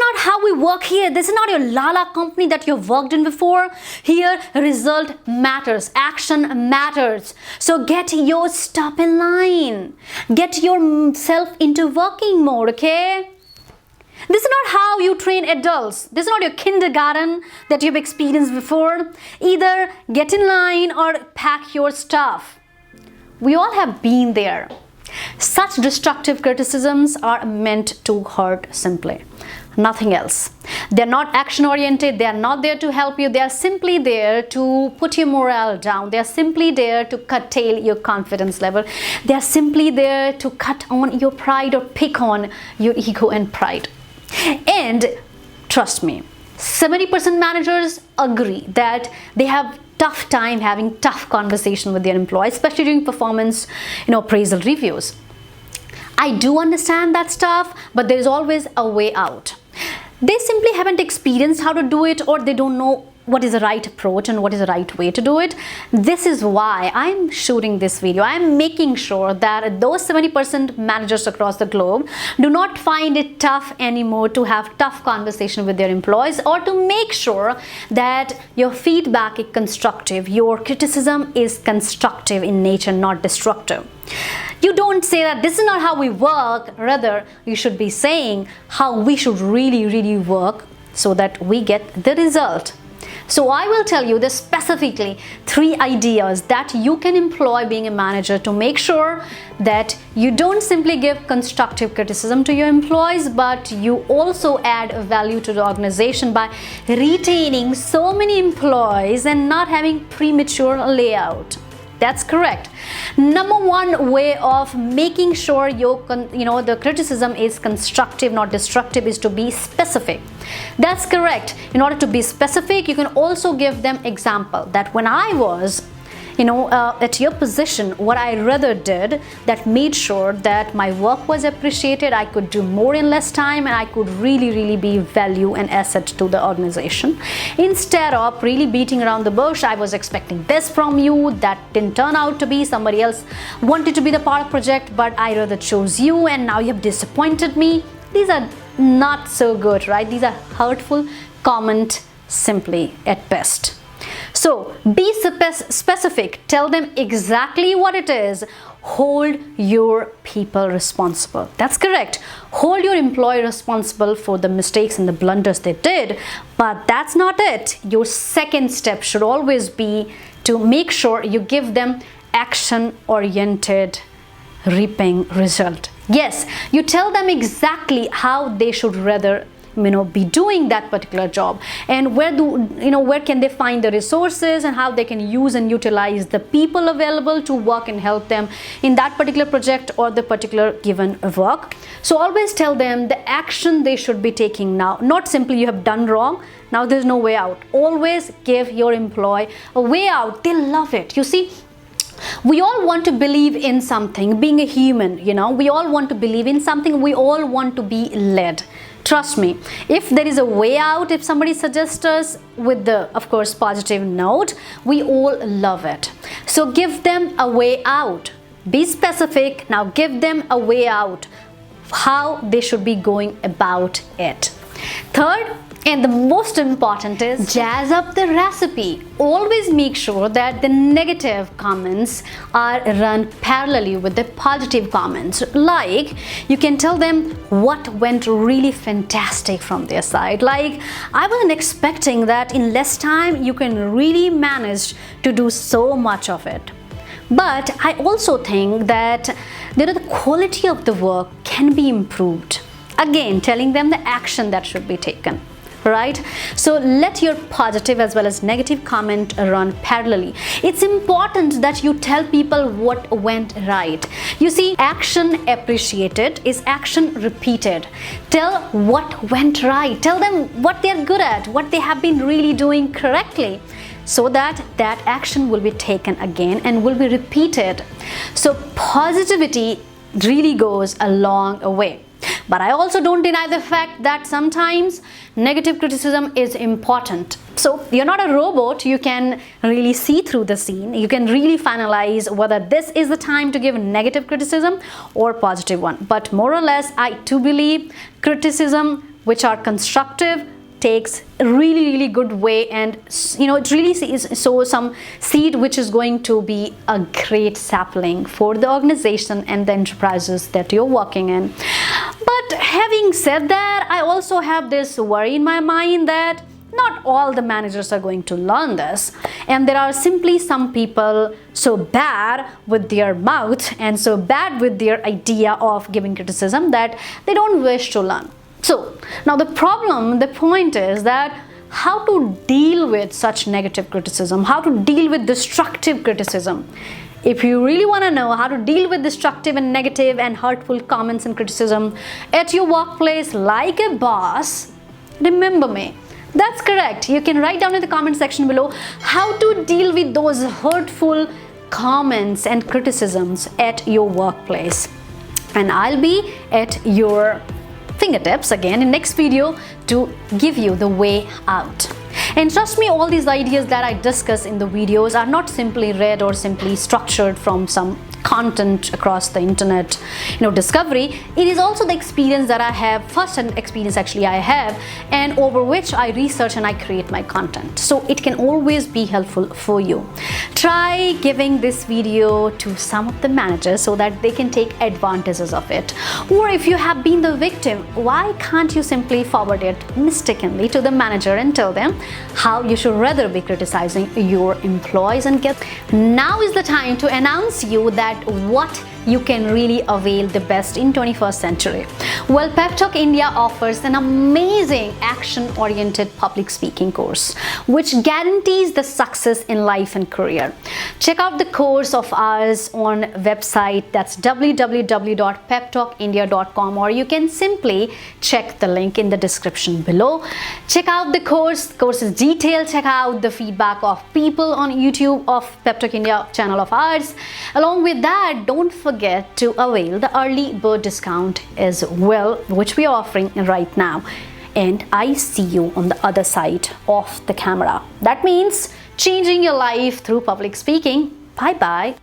not how we work here. This is not your Lala company that you've worked in before. Here, result matters. Action matters. So get your stuff in line. Get yourself into working mode, okay? This is not how you train adults. This is not your kindergarten that you've experienced before. Either get in line or pack your stuff. We all have been there. Such destructive criticisms are meant to hurt simply. Nothing else. They're not action-oriented. They are not there to help you. They are simply there to put your morale down. They are simply there to curtail your confidence level. They are simply there to cut on your pride or pick on your ego and pride. And trust me, 70% managers agree that they have tough time having tough conversation with their employees, especially during performance, appraisal reviews. I do understand that stuff, but there is always a way out. They simply haven't experienced how to do it, or they don't know what is the right approach and what is the right way to do it. This is why I'm shooting this video. I'm making sure that those 70% managers across the globe do not find it tough anymore to have tough conversation with their employees, or to make sure that your feedback is constructive, your criticism is constructive in nature, not destructive. You don't say that this is not how we work. Rather, you should be saying how we should really work so that we get the result. So I will tell you specifically 3 ideas that you can employ being a manager to make sure that you don't simply give constructive criticism to your employees, but you also add value to the organization by retaining so many employees and not having premature layout. That's correct. Number 1 way of making sure the criticism is constructive, not destructive, is to be specific. That's correct. In order to be specific, you can also give them example that when I was at your position, what I rather did that made sure that my work was appreciated, I could do more in less time, and I could really be value and asset to the organization. Instead of really beating around the bush, I was expecting this from you, that didn't turn out to be, somebody else wanted to be the part of project, but I rather chose you, and now you have disappointed me. These are not so good, right? These are hurtful comment simply at best. So be specific. Tell them exactly what it is. Hold your people responsible. That's correct. Hold your employee responsible for the mistakes and the blunders they did. But that's not it. Your second step should always be to make sure you give them action-oriented reaping result. Yes, you tell them exactly how they should rather be doing that particular job, and where can they find the resources, and how they can use and utilize the people available to work and help them in that particular project or the particular given work. So always tell them the action they should be taking now, not simply you have done wrong, now there's no way out. Always give your employee a way out. They love it. You see, we all want to believe in something. Being a human, we all want to believe in something. We all want to be led. Trust me, if there is a way out, if somebody suggests us with the, of course, positive note, we all love it. So give them a way out. Be specific. Now give them a way out, how they should be going about it. Third, and the most important, is jazz up the recipe. Always make sure that the negative comments are run parallelly with the positive comments. Like, you can tell them what went really fantastic from their side. Like, I wasn't expecting that in less time you can really manage to do so much of it. But I also think that the quality of the work can be improved. Again, telling them the action that should be taken. Right? So let your positive as well as negative comment run parallelly. It's important that you tell people what went right. You see, action appreciated is action repeated. Tell what went right. Tell them what they're good at, what they have been really doing correctly, so that that action will be taken again and will be repeated. So positivity really goes a long way. But I also don't deny the fact that sometimes negative criticism is important. So you're not a robot. You can really see through the scene. You can really finalize whether this is the time to give negative criticism or positive one. But more or less, I do believe criticism which are constructive, takes a really good way, and it really sows some seed which is going to be a great sapling for the organization and the enterprises that you're working in. But having said that, I also have this worry in my mind that not all the managers are going to learn this, and there are simply some people so bad with their mouth and so bad with their idea of giving criticism that they don't wish to learn. So now the point is that how to deal with such negative criticism, how to deal with destructive criticism. If you really want to know how to deal with destructive and negative and hurtful comments and criticism at your workplace like a boss, remember me. That's correct. You can write down in the comment section below how to deal with those hurtful comments and criticisms at your workplace. And I'll be at your fingertips again in next video to give you the way out. And trust me, all these ideas that I discuss in the videos are not simply read or simply structured from some content across the internet discovery. It is also the experience that I have, first-hand experience actually I have, and over which I research and I create my content, so it can always be helpful for you. Try giving this video to some of the managers so that they can take advantages of it. Or if you have been the victim, why can't you simply forward it mistakenly to the manager and tell them how you should rather be criticizing your employees and get. Now is the time to announce you that what you can really avail the best in 21st century. Well, Pep Talk India offers an amazing action-oriented public speaking course which guarantees the success in life and career. Check out the course of ours on website, that's www.peptalkindia.com, or you can simply check the link in the description below. Check out the course is detailed. Check out the feedback of people on YouTube of Pep Talk India channel of ours. Along with that, don't forget to avail the early bird discount as well, which we are offering right now. And I see you on the other side of the camera. That means changing your life through public speaking. Bye bye.